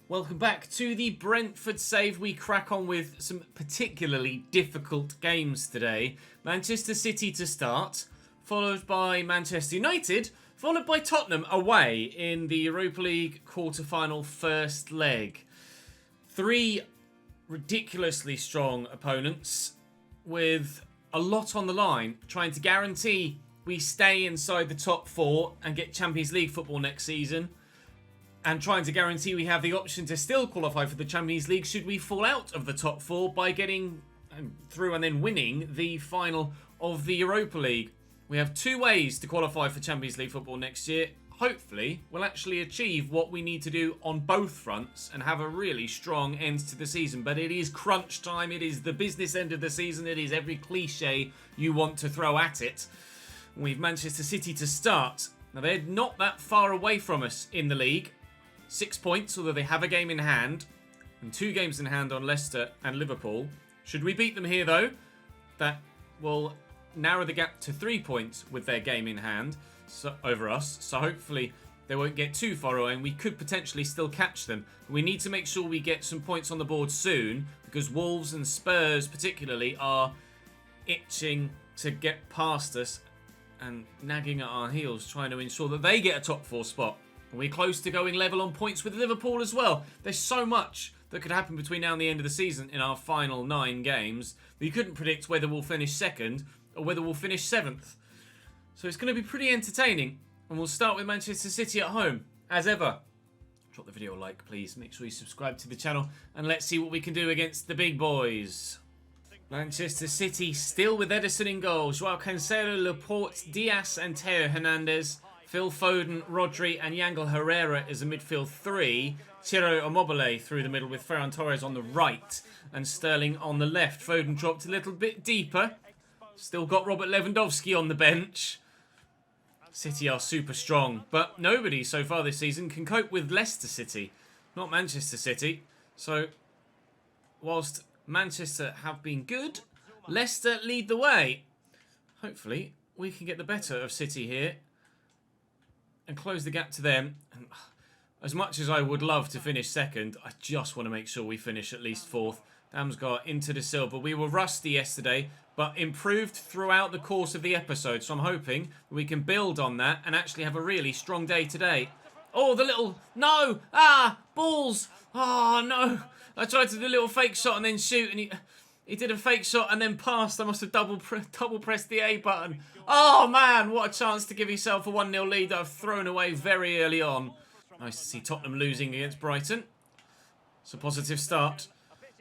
Welcome back to the Brentford save. We crack on with some particularly difficult games today. Manchester City to start, followed by Manchester United, followed by Tottenham away in the Europa League quarter-final first leg. Three ridiculously strong opponents with a lot on the line, trying to guarantee we stay inside the top four and get Champions League football next season, and trying to guarantee we have the option to still qualify for the Champions League should we fall out of the top four by getting through and then winning the final of the Europa League. We have two ways to qualify for Champions League football next year. Hopefully, we'll actually achieve what we need to do on both fronts and have a really strong end to the season. But it is crunch time. It is the business end of the season. It is every cliche you want to throw at it. We've Manchester City to start. Now, they're not that far away from us in the league. 6 points, although they have a game in hand, and 2 games in hand on Leicester and Liverpool. Should we beat them here, though, that will narrow the gap to 3 points with their game in hand over us. So hopefully they won't get too far away, and we could potentially still catch them. We need to make sure we get some points on the board soon, because Wolves and Spurs particularly are itching to get past us and nagging at our heels, trying to ensure that they get a top 4 spot. We're close to going level on points with Liverpool as well. There's so much that could happen between now and the end of the season in our final 9 games. We couldn't predict whether we'll finish 2nd or whether we'll finish 7th. So it's going to be pretty entertaining. And we'll start with Manchester City at home, as ever. Drop the video a like, please. Make sure you subscribe to the channel. And let's see what we can do against the big boys. Manchester City still with Ederson in goal. Joao Cancelo, Laporte, Diaz and Theo Hernandez. Phil Foden, Rodri and Yangel Herrera is a midfield 3. Ciro Immobile through the middle with Ferran Torres on the right and Sterling on the left. Foden dropped a little bit deeper. Still got Robert Lewandowski on the bench. City are super strong, but nobody so far this season can cope with Leicester City, not Manchester City. So, whilst Manchester have been good, Leicester lead the way. Hopefully, we can get the better of City here and close the gap to them. And as much as I would love to finish 2nd, I just want to make sure we finish at least 4th. Damsgaard into the silver. We were rusty yesterday, but improved throughout the course of the episode. So I'm hoping we can build on that and actually have a really strong day today. Oh, the little... No! Ah! Balls! Oh, no! I tried to do a little fake shot and then shoot, and he did a fake shot and then passed. I must have double pressed the A button. Oh, man, what a chance to give yourself a 1-0 lead that I've thrown away very early on. Nice to see Tottenham losing against Brighton. It's a positive start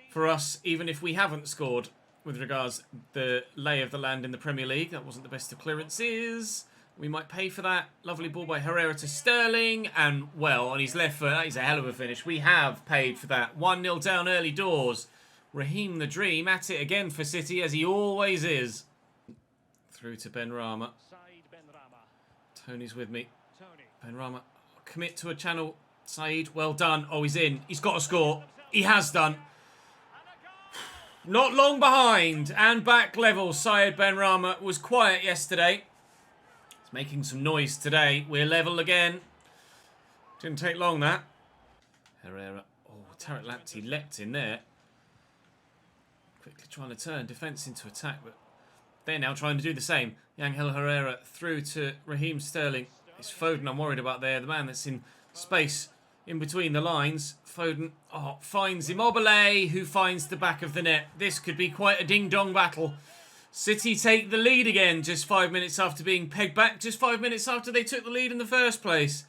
for us, even if we haven't scored with regards the lay of the land in the Premier League. That wasn't the best of clearances. We might pay for that. Lovely ball by Herrera to Sterling. And, well, on his left foot, that is a hell of a finish. We have paid for that. 1-0 down early doors. Raheem the Dream at it again for City, as he always is. Through to Benrahma. Tony's with me. Benrahma, commit to a channel. Said, well done. Oh, he's in. He's got to score. He has done. Not long behind. And back level. Said Benrahma was quiet yesterday. He's making some noise today. We're level again. Didn't take long, that. Herrera. Oh, Tarek Lamptey leapt in there. Quickly trying to turn defence into attack, but they're now trying to do the same. Yangel Herrera through to Raheem Sterling. It's Foden I'm worried about there, the man that's in space in between the lines. Foden finds Immobile, who finds the back of the net. This could be quite a ding-dong battle. City take the lead again just 5 minutes after being pegged back, just 5 minutes after they took the lead in the first place.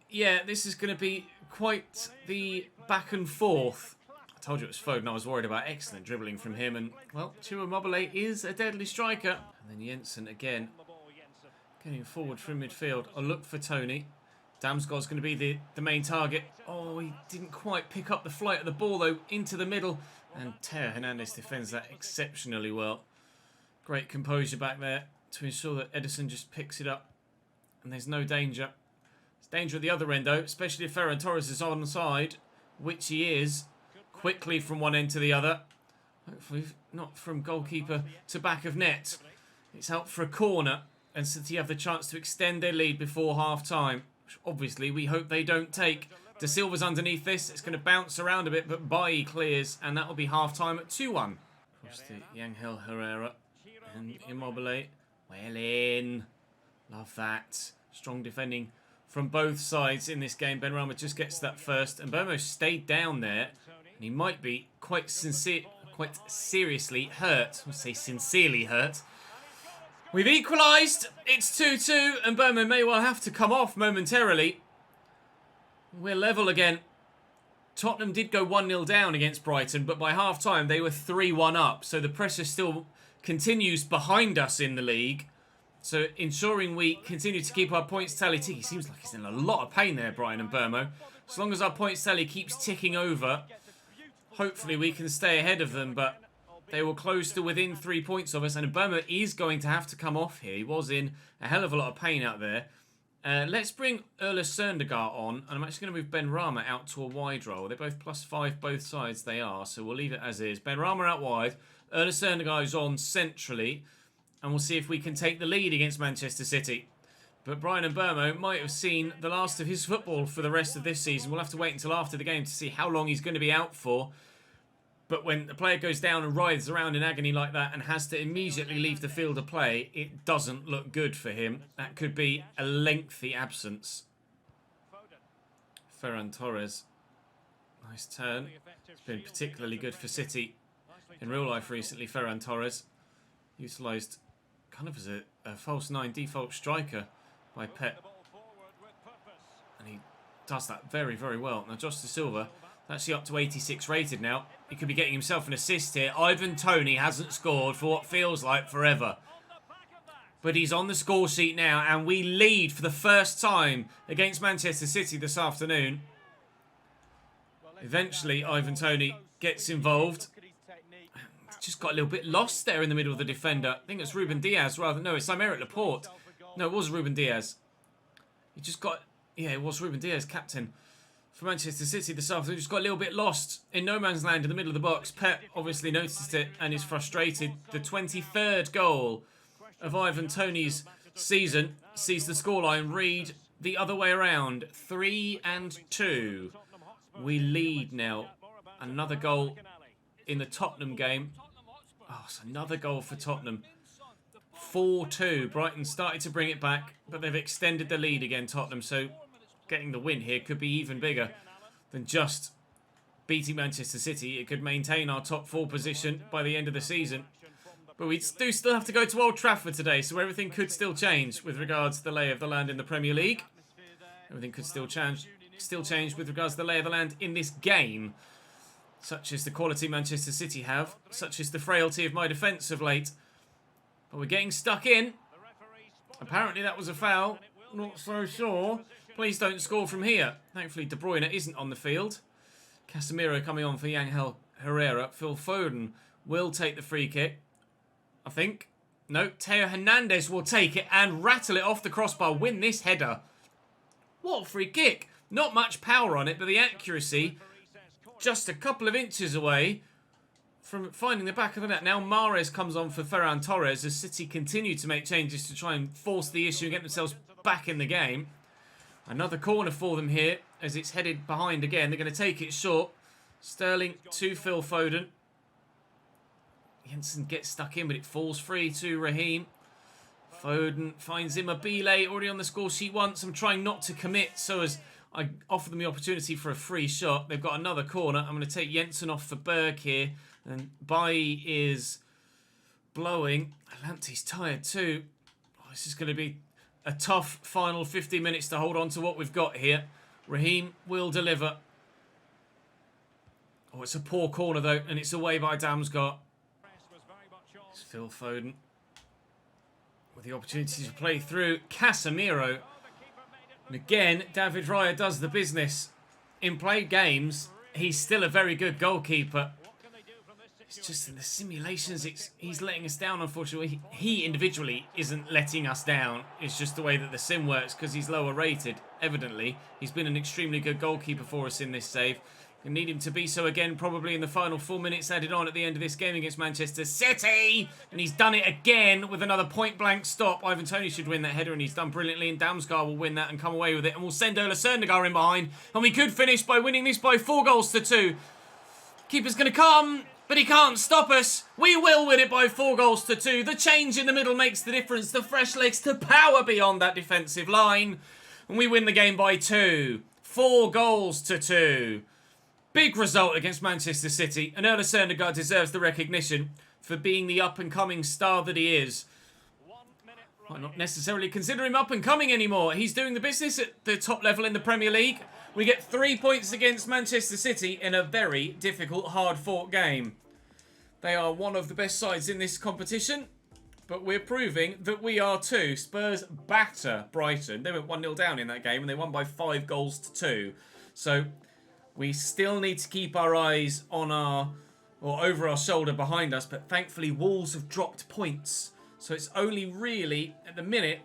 Yeah, this is going to be quite the back and forth. I told you it was Foden I was worried about. Excellent dribbling from him. And, well, Ciro Immobile is a deadly striker. And then Jensen again. Getting forward from midfield. A look for Tony. Damsgaard's going to be the main target. Oh, he didn't quite pick up the flight of the ball, though, into the middle. And Theo Hernandez defends that exceptionally well. Great composure back there to ensure that Ederson just picks it up. And there's no danger. There's danger at the other end, though, especially if Ferran Torres is on the side, which he is. Quickly from one end to the other. Hopefully not from goalkeeper to back of net. It's out for a corner, and City have the chance to extend their lead before half-time, which obviously we hope they don't take. De Silva's underneath this. It's going to bounce around a bit, but Bailly clears, and that will be half-time at 2-1. Across to Yangel Herrera and Immobile. Well in. Love that. Strong defending from both sides in this game. Benrahma just gets that first, and Bomo stayed down there, and he might be quite seriously hurt. I'll say sincerely hurt. We've equalised. It's 2-2, and Bomo may well have to come off momentarily. We're level again. Tottenham did go 1-0 down against Brighton, but by half-time they were 3-1 up. So the pressure still continues behind us in the league. So ensuring we continue to keep our points tally ticking. Seems like he's in a lot of pain there, Brian and Burmo. As long as our points tally keeps ticking over, hopefully we can stay ahead of them. But they were close to within 3 points of us. And Burmo is going to have to come off here. He was in a hell of a lot of pain out there. Let's bring Erla Søndergaard on, and I'm actually going to move Benrahma out to a wide role. They're both +5 both sides, they are, so we'll leave it as is. Benrahma out wide, Erla Søndergaard is on centrally, and we'll see if we can take the lead against Manchester City. But Brian and Burmo might have seen the last of his football for the rest of this season. We'll have to wait until after the game to see how long he's going to be out for. But when the player goes down and writhes around in agony like that and has to immediately leave the field of play, it doesn't look good for him. That could be a lengthy absence. Ferran Torres. Nice turn. It's been particularly good for City in real life recently, Ferran Torres. Utilised kind of as a false 9 default striker by Pep. And he does that very, very well. Now Josh De Silva, actually up to 86 rated now. He could be getting himself an assist here. Ivan Toney hasn't scored for what feels like forever. But he's on the score sheet now, and we lead for the first time against Manchester City this afternoon. Eventually, Ivan Toney gets involved. Just got a little bit lost there in the middle of the defender. I think it's Ruben Diaz rather. No, it's Aymeric Laporte. No, it was Ruben Diaz. He just got... Yeah, it was Ruben Diaz, captain for Manchester City this afternoon. Just got a little bit lost in no man's land in the middle of the box. Pep obviously noticed it and is frustrated. The 23rd goal of Ivan Toney's season sees the scoreline read the other way around. 3-2. We lead now. Another goal in the Tottenham game. Oh, it's another goal for Tottenham. 4-2. Brighton started to bring it back, but they've extended the lead again, Tottenham. So getting the win here could be even bigger than just beating Manchester City. It could maintain our top 4 position by the end of the season. But we do still have to go to Old Trafford today, so everything could still change with regards to the lay of the land in the Premier League. Everything could still change with regards to the lay of the land in this game, such as the quality Manchester City have, such as the frailty of my defence of late. But we're getting stuck in. Apparently that was a foul. Not so sure. Please don't score from here. Thankfully, De Bruyne isn't on the field. Casemiro coming on for Yangel Herrera. Phil Foden will take the free kick, I think. No, Theo Hernandez will take it and rattle it off the crossbar. Win this header. What a free kick. Not much power on it, but the accuracy just a couple of inches away from finding the back of the net. Now Mahrez comes on for Ferran Torres as City continue to make changes to try and force the issue and get themselves back in the game. Another corner for them here as it's headed behind again. They're going to take it short. Sterling to Phil Foden. Jensen gets stuck in, but it falls free to Raheem. Foden finds Immobile, already on the score sheet once. I'm trying not to commit so as I offer them the opportunity for a free shot. They've got another corner. I'm going to take Jensen off for Berg here. And Bailly is blowing. Lamptey's tired too. Oh, this is going to be a tough final 50 minutes to hold on to what we've got here. Raheem will deliver. Oh, it's a poor corner though, and it's away by Damsgaard. It's Phil Foden with the opportunity to play through Casemiro. And again, David Raya does the business. In played games, he's still a very good goalkeeper. It's just in the simulations, he's letting us down, unfortunately. He individually isn't letting us down. It's just the way that the sim works because he's lower rated, evidently. He's been an extremely good goalkeeper for us in this save. You need him to be so again, probably in the final 4 minutes added on at the end of this game against Manchester City. And he's done it again with another point-blank stop. Ivan Toney should win that header, and he's done brilliantly. And Damsgaard will win that and come away with it. And we'll send Ola Serndegaard in behind. And we could finish by winning this by 4-2. Keeper's going to come, but he can't stop us. We will win it by 4-2. The change in the middle makes the difference. The fresh legs to power beyond that defensive line. And we win the game by 2. 4-2. Big result against Manchester City, and Ola Serndegaard deserves the recognition for being the up-and-coming star that he is. Might not necessarily consider him up-and-coming anymore. He's doing the business at the top level in the Premier League. We get 3 points against Manchester City in a very difficult, hard-fought game. They are one of the best sides in this competition, but we're proving that we are too. Spurs batter Brighton. They went 1-0 down in that game, and they won by 5-2. So we still need to keep our eyes on over our shoulder behind us, but thankfully Wolves have dropped points. So it's only really, at the minute,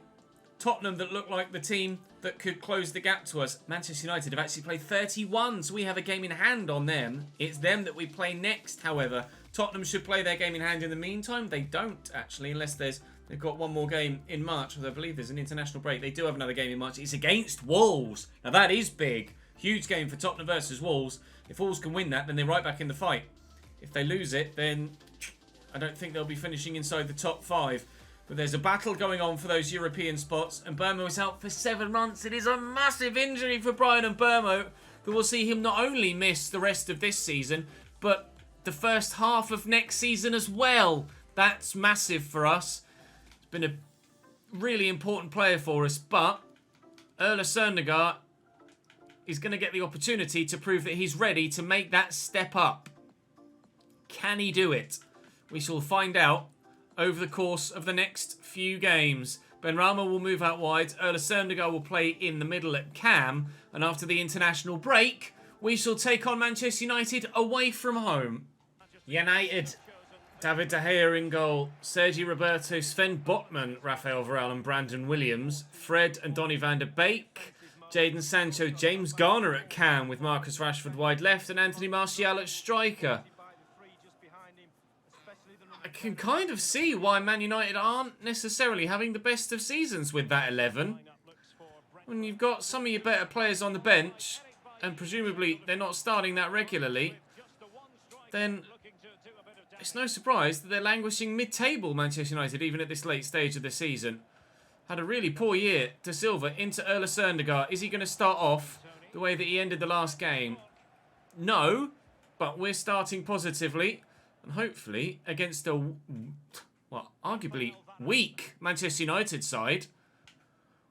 Tottenham that look like the team that could close the gap to us. Manchester United have actually played 31, so we have a game in hand on them. It's them that we play next, however. Tottenham should play their game in hand in the meantime. They don't, actually, unless they've got one more game in March, although I believe there's an international break. They do have another game in March. It's against Wolves. Now, that is big. Huge game for Tottenham versus Wolves. If Wolves can win that, then they're right back in the fight. If they lose it, then I don't think they'll be finishing inside the top 5. But there's a battle going on for those European spots, and Burmo is out for 7 months. It is a massive injury for Brian Burmo, who will see him not only miss the rest of this season, but the first half of next season as well. That's massive for us. It's been a really important player for us, but Ola Serndegaard is going to get the opportunity to prove that he's ready to make that step up. Can he do it? We shall find out over the course of the next few games. Benrahma will move out wide. Ola Serndegaard will play in the middle at cam. And after the international break, we shall take on Manchester United away from home. United. David De Gea in goal. Sergi Roberto, Sven Botman, Rafael Varane and Brandon Williams. Fred and Donny van der Beek. Jadon Sancho, James Garner at cam with Marcus Rashford wide left and Anthony Martial at striker. I can kind of see why Man United aren't necessarily having the best of seasons with that 11. When you've got some of your better players on the bench, and presumably they're not starting that regularly, then it's no surprise that they're languishing mid-table, Manchester United, even at this late stage of the season. Had a really poor year. De Silva into Ola Serndegaard. Is he going to start off the way that he ended the last game? No, but we're starting positively. And hopefully against a, well, arguably weak Manchester United side,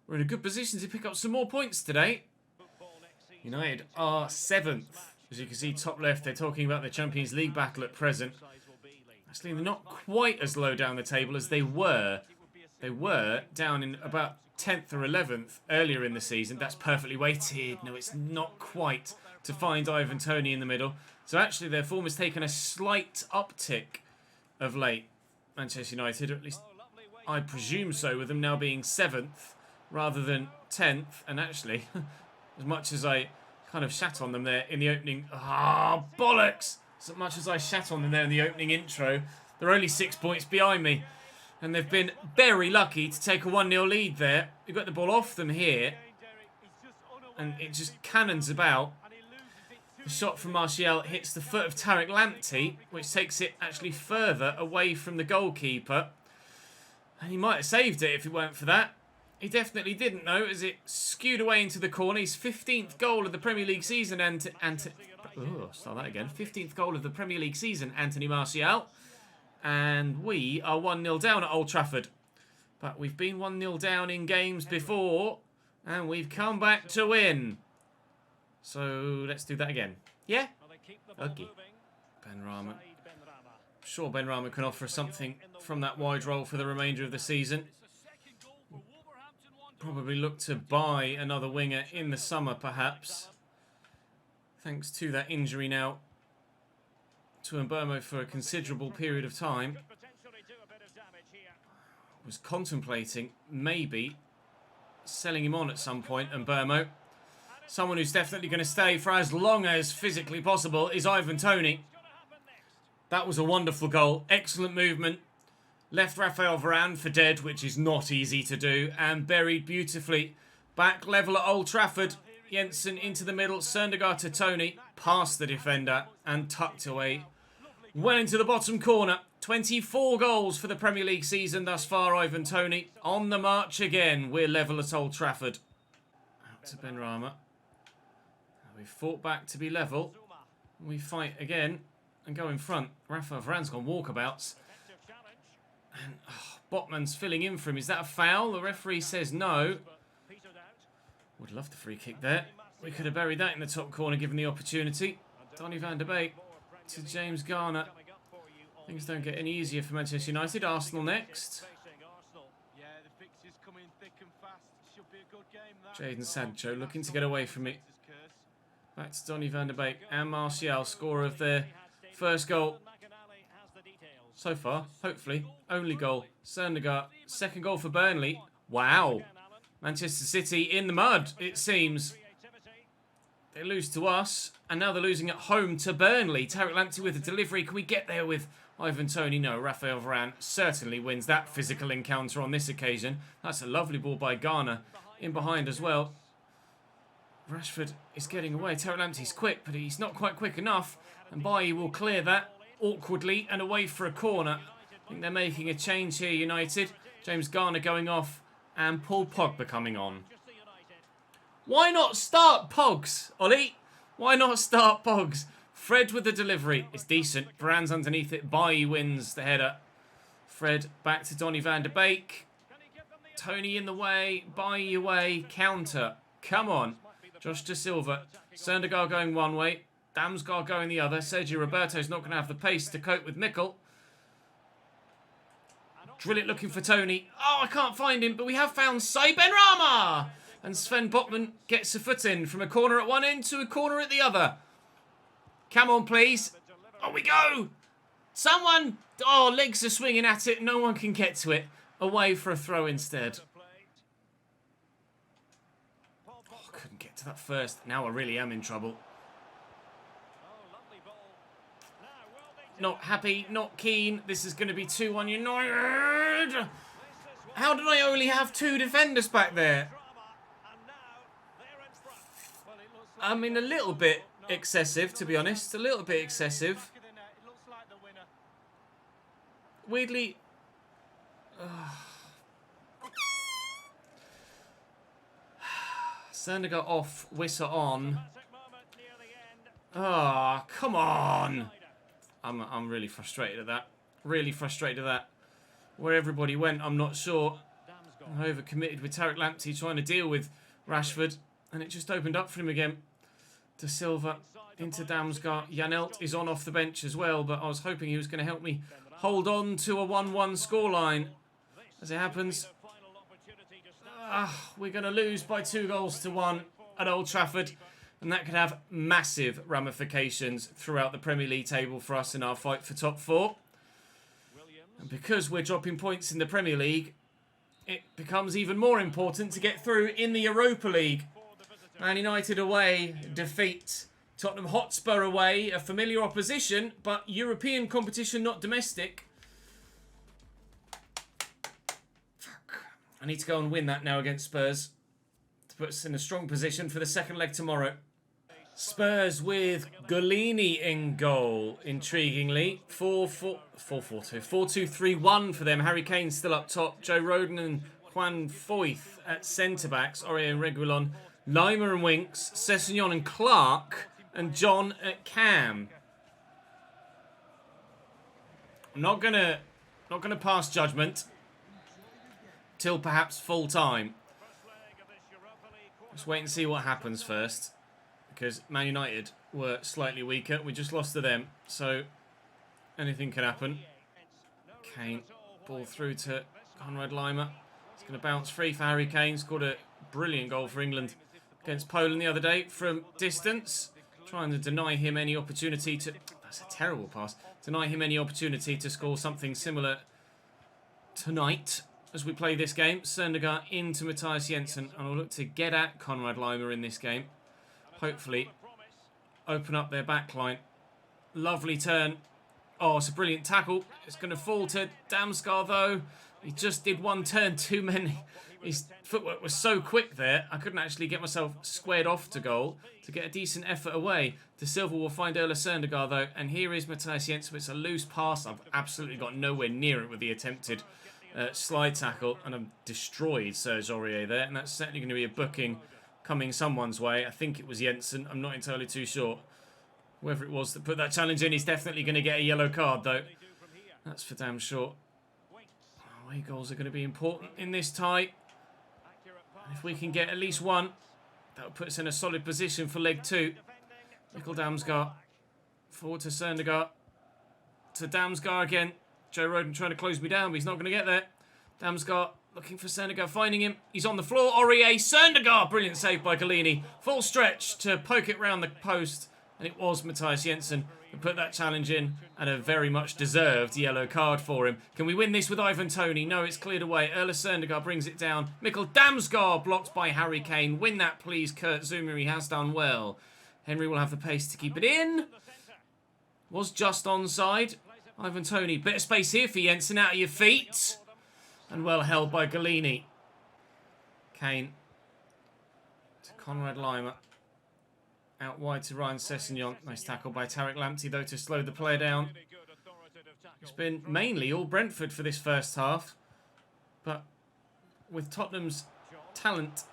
we're in a good position to pick up some more points today. United are 7th. As you can see, top left, they're talking about the Champions League battle at present. Actually, they're not quite as low down the table as they were. They were down in about 10th or 11th earlier in the season. That's perfectly weighted. No, it's not quite to find Ivan Toney in the middle. So actually their form has taken a slight uptick of late. Manchester United, or at least I presume so, with them now being 7th rather than 10th. And actually, as much as I kind of shat on them there in the opening... Ah, bollocks! As much as I shat on them there in the opening intro, they're only 6 points behind me. And they've been very lucky to take a 1-0 lead there. We've got the ball off them here. And it just cannons about. The shot from Martial hits the foot of Tariq Lamptey, which takes it actually further away from the goalkeeper. And he might have saved it if it weren't for that. He definitely didn't, though, as it skewed away into the corner. His 15th goal of the Premier League season, start that again. 15th goal of the Premier League season, Anthony Martial. And we are 1-0 down at Old Trafford. But we've been 1-0 down in games before, and we've come back to win. So let's do that again. Yeah? Okay. Benrahma. I'm sure Benrahma can offer something from that wide role for the remainder of the season. Probably look to buy another winger in the summer, perhaps. Thanks to that injury now to Mbeumo for a considerable period of time. Was contemplating maybe selling him on at some point, Mbeumo. Someone who's definitely going to stay for as long as physically possible is Ivan Toney. That was a wonderful goal. Excellent movement. Left Rafael Varane for dead, which is not easy to do. And buried beautifully. Back level at Old Trafford. Jensen into the middle. Søndergaard to Toney. Past the defender. And tucked away. Well into the bottom corner. 24 goals for the Premier League season thus far, Ivan Toney. On the march again. We're level at Old Trafford. Out to Benrahma. We fought back to be level. We fight again and go in front. Rafa Varane's gone walkabouts. And Botman's filling in for him. Is that a foul? The referee says no. Would love the free kick there. We could have buried that in the top corner given the opportunity. Donny van de Beek to James Garner. Things don't get any easier for Manchester United. Arsenal next. Jadon Sancho looking to get away from it. Back to Donny van de Beek and Martial, scorer of their first goal. So far, hopefully, only goal. Søndergaard, second goal for Burnley. Wow. Manchester City in the mud, it seems. They lose to us, and now they're losing at home to Burnley. Tariq Lamptey with a delivery. Can we get there with Ivan Toney? No, Rafael Varane certainly wins that physical encounter on this occasion. That's a lovely ball by Garner. In behind as well. Rashford is getting away. Tariq Lamptey's quick, but he's not quite quick enough. And Bailly will clear that awkwardly and away for a corner. I think they're making a change here, United. James Garner going off and Paul Pogba coming on. Why not start Pogs, Ollie? Why not start Pogs? Fred with the delivery. It's decent. Varane's underneath it. Bailly wins the header. Fred back to Donny van de Beek. Toney in the way. Bailly away. Counter. Come on. Josh De Silva. Søndergaard going one way. Damsgaard going the other. Sergio Roberto's not going to have the pace to cope with Mikel. Drill it looking for Toney. Oh, I can't find him, but we have found Sai Benrahma. And Sven Botman gets a foot in from a corner at one end to a corner at the other. Come on, please. Oh, we go. Someone. Oh, legs are swinging at it. No one can get to it. Away for a throw instead. Couldn't get to that first. Now I really am in trouble. Not happy, not keen. This is going to be 2-1 United. How did I only have two defenders back there? I mean, a little bit excessive, to be honest. A little bit excessive. Weirdly... Søndergaard off, Wissa on. Ah, oh, come on. I'm really frustrated at that. Really frustrated at that. Where everybody went, I'm not sure. I'm overcommitted with Tariq Lamptey trying to deal with Rashford. And it just opened up for him again. De Silva into Damsgaard. Janelt is on off the bench as well, but I was hoping he was going to help me hold on to a 1-1 scoreline. As it happens, we're going to lose by 2-1 at Old Trafford. And that could have massive ramifications throughout the Premier League table for us in our fight for top 4. And because we're dropping points in the Premier League, it becomes even more important to get through in the Europa League. Man United away, defeat. Tottenham Hotspur away, a familiar opposition, but European competition, not domestic. Fuck. I need to go and win that now against Spurs to put us in a strong position for the second leg tomorrow. Spurs with Golini in goal, intriguingly. 4-2-3-1 for them. Harry Kane still up top. Joe Rodon and Juan Foyth at centre-backs. Aurier and Reguilon. Lima and Winks. Sessegnon and Clark. And John at Cam. I'm not gonna pass judgment till perhaps full time. Let's wait and see what happens first. Because Man United were slightly weaker. We just lost to them. So, anything can happen. Kane, ball through to Conrad Lima. It's going to bounce free for Harry Kane. Scored a brilliant goal for England against Poland the other day from distance. Trying to deny him any opportunity to... That's a terrible pass. Deny him any opportunity to score something similar tonight as we play this game. Søndergaard into Matthias Jensen. And I'll look to get at Conrad Lima in this game. hopefully open up their back line. Lovely turn. Oh, it's a brilliant tackle. It's going to fall to Damsgaard, though. He just did one turn too many. His footwork was so quick there, I couldn't actually get myself squared off to goal to get a decent effort away. De Silva will find Ola Søndergaard, though, and here is Matthias Jensen. It's a loose pass. I've absolutely got nowhere near it with the attempted slide tackle, and I'm destroyed Serge Aurier there, and that's certainly going to be a booking coming someone's way. I think it was Jensen. I'm not entirely too sure. Whoever it was that put that challenge in, he's definitely going to get a yellow card, though. That's for damn sure. Away goals are going to be important in this tie. And if we can get at least one, that will put us in a solid position for leg 2. Mikkel Damsgaard. Forward to Søndergaard. To Damsgaard again. Joe Rodon trying to close me down, but he's not going to get there. Damsgaard looking for Søndergaard, finding him. He's on the floor. Aurier, Søndergaard. Brilliant save by Galini. Full stretch to poke it round the post. And it was Matthias Jensen who put that challenge in, and a very much deserved yellow card for him. Can we win this with Ivan Toney? No, it's cleared away. Ola Søndergaard brings it down. Mikkel Damsgaard blocked by Harry Kane. Win that, please, Kurt Zuma. He has done well. Henry will have the pace to keep it in. Was just onside. Ivan Toney, bit of space here for Jensen, out of your feet. And well held by Galini. Kane to Conrad Lima. Out wide to Ryan Sessegnon. Nice tackle by Tariq Lamptey, though, to slow the player down. It's been mainly all Brentford for this first half. But with Tottenham's talent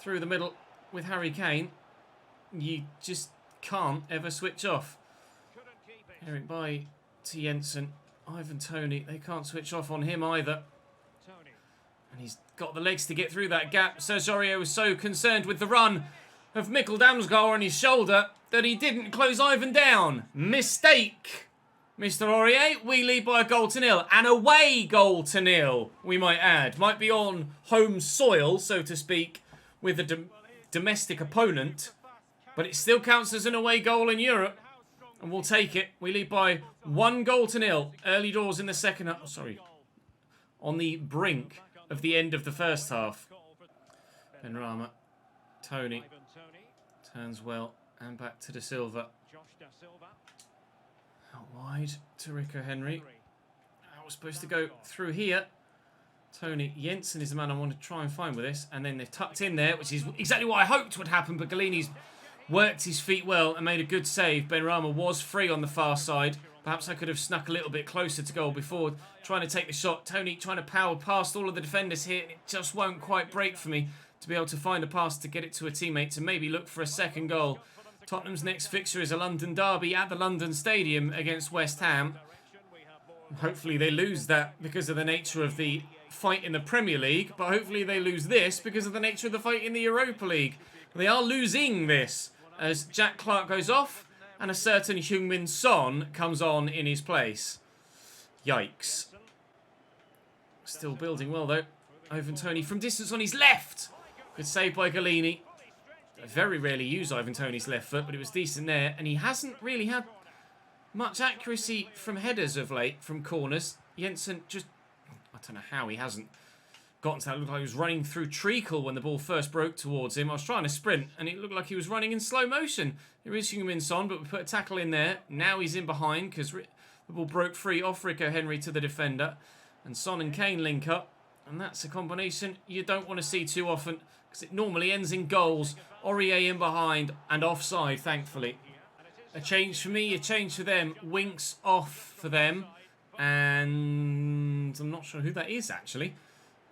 through the middle with Harry Kane, you just can't ever switch off. Eric Bailly to Jensen. Ivan Toney, they can't switch off on him either. And he's got the legs to get through that gap. Serge Aurier was so concerned with the run of Mikkel Damsgaard on his shoulder that he didn't close Ivan down. Mistake, Mr. Aurier. We lead by a goal to nil. An away goal to nil, we might add. Might be on home soil, so to speak, with a domestic opponent. But it still counts as an away goal in Europe. And we'll take it. We lead by 1 goal to nil. Early doors in the second half. Oh, sorry. On the brink of the end of the first half. Benrahma. Toney. Turns well. And back to De Silva. Out wide to Rico Henry. I was supposed to go through here. Toney. Jensen is the man I want to try and find with this. And then they've tucked in there, which is exactly what I hoped would happen. But Galini's worked his feet well and made a good save. Benrahma was free on the far side. Perhaps I could have snuck a little bit closer to goal before trying to take the shot. Toney trying to power past all of the defenders here. And it just won't quite break for me to be able to find a pass to get it to a teammate to maybe look for a second goal. Tottenham's next fixture is a London derby at the London Stadium against West Ham. Hopefully they lose that because of the nature of the fight in the Premier League. But hopefully they lose this because of the nature of the fight in the Europa League. They are losing this as Jack Clark goes off and a certain Heung-min Son comes on in his place. Yikes. Still building well, though. Ivan Toney from distance on his left. Good save by Galini. I very rarely use Ivan Toney's left foot, but it was decent there. And he hasn't really had much accuracy from headers of late, from corners. Jensen just, I don't know how he hasn't gotten to that. It looked like he was running through treacle when the ball first broke towards him. I was trying to sprint, and it looked like he was running in slow motion. Here is Heung-min Son, but we put a tackle in there. Now he's in behind, because the ball broke free off Rico Henry to the defender. And Son and Kane link up. And that's a combination you don't want to see too often, because it normally ends in goals. Aurier in behind, and offside, thankfully. A change for me, a change for them. Winks off for them. And I'm not sure who that is, actually.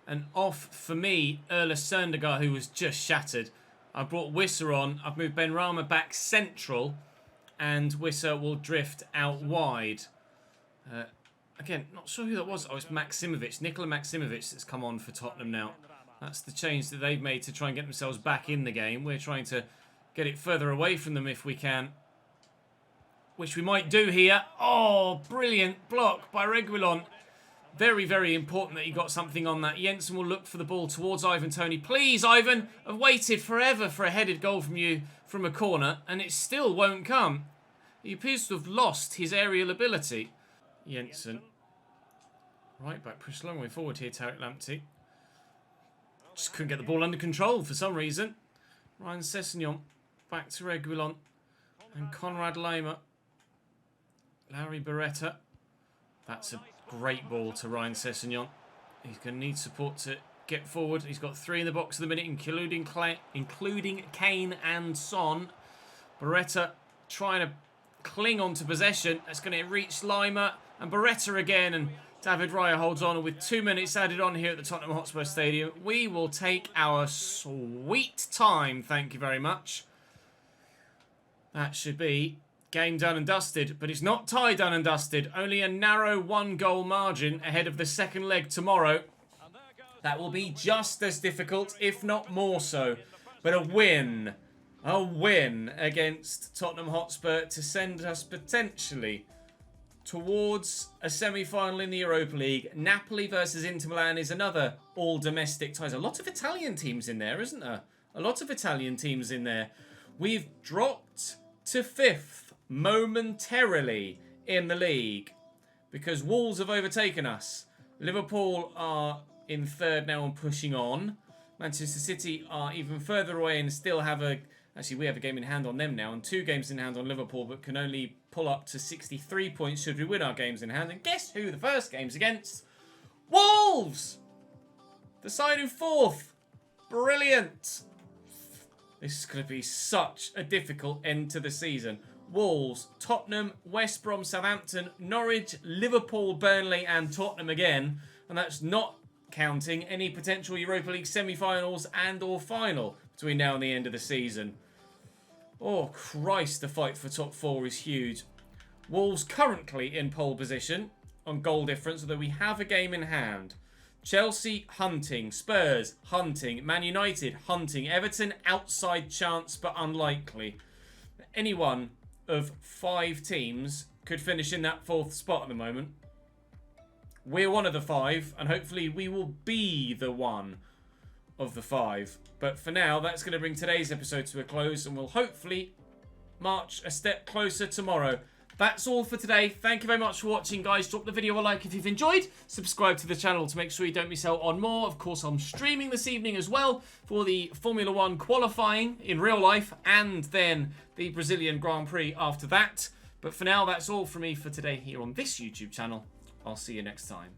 And off for me, Ola Søndergaard, who was just shattered. I brought Wissa on. I've moved Benrahma back central. And Wissa will drift out wide. Again, not sure who that was. Oh, it's Maksimovic. Nikola Maksimovic that's come on for Tottenham now. That's the change that they've made to try and get themselves back in the game. We're trying to get it further away from them if we can. Which we might do here. Oh, brilliant block by Reguilon. Very, very important that he got something on that. Jensen will look for the ball towards Ivan Toney. Please, Ivan. I've waited forever for a headed goal from you from a corner, and it still won't come. He appears to have lost his aerial ability. Jensen. Right back, pushed a long way forward here, Tariq Lamptey. Just couldn't get the ball under control for some reason. Ryan Sessegnon back to Reguilon. And Conrad Lema. Larry Beretta. That's a great ball to Ryan Sessegnon. He's going to need support to get forward. He's got 3 in the box at the minute, including Kane and Son. Beretta trying to cling on to possession. That's going to reach Lima. And Beretta again. And David Raya holds on. And with 2 minutes added on here at the Tottenham Hotspur Stadium, we will take our sweet time. Thank you very much. That should be game done and dusted, but it's not tie done and dusted. Only a narrow 1-goal margin ahead of the second leg tomorrow. That will be just as difficult, if not more so. But a win against Tottenham Hotspur to send us potentially towards a semi-final in the Europa League. Napoli versus Inter Milan is another all-domestic tie. There's a lot of Italian teams in there, isn't there? A lot of Italian teams in there. We've dropped to 5th momentarily in the league because Wolves have overtaken us. Liverpool are in 3rd now and pushing on. Manchester City are even further away and still have actually we have a game in hand on them now and 2 games in hand on Liverpool, but can only pull up to 63 points should we win our games in hand. And guess who the first game's against? Wolves! The side in 4th. Brilliant. This is going to be such a difficult end to the season. Wolves, Tottenham, West Brom, Southampton, Norwich, Liverpool, Burnley and Tottenham again. And that's not counting any potential Europa League semi-finals and or final between now and the end of the season. Oh, Christ, the fight for top 4 is huge. Wolves currently in pole position on goal difference, although we have a game in hand. Chelsea hunting, Spurs hunting, Man United hunting, Everton outside chance but unlikely. Any one of 5 teams could finish in that 4th spot at the moment. We're one of the 5 and hopefully we will be the one of the 5. But for now, that's going to bring today's episode to a close and we'll hopefully march a step closer tomorrow. That's all for today. Thank you very much for watching, guys. Drop the video a like if you've enjoyed. Subscribe to the channel to make sure you don't miss out on more. Of course, I'm streaming this evening as well for the Formula 1 qualifying in real life and then the Brazilian Grand Prix after that. But for now, that's all from me for today here on this YouTube channel. I'll see you next time.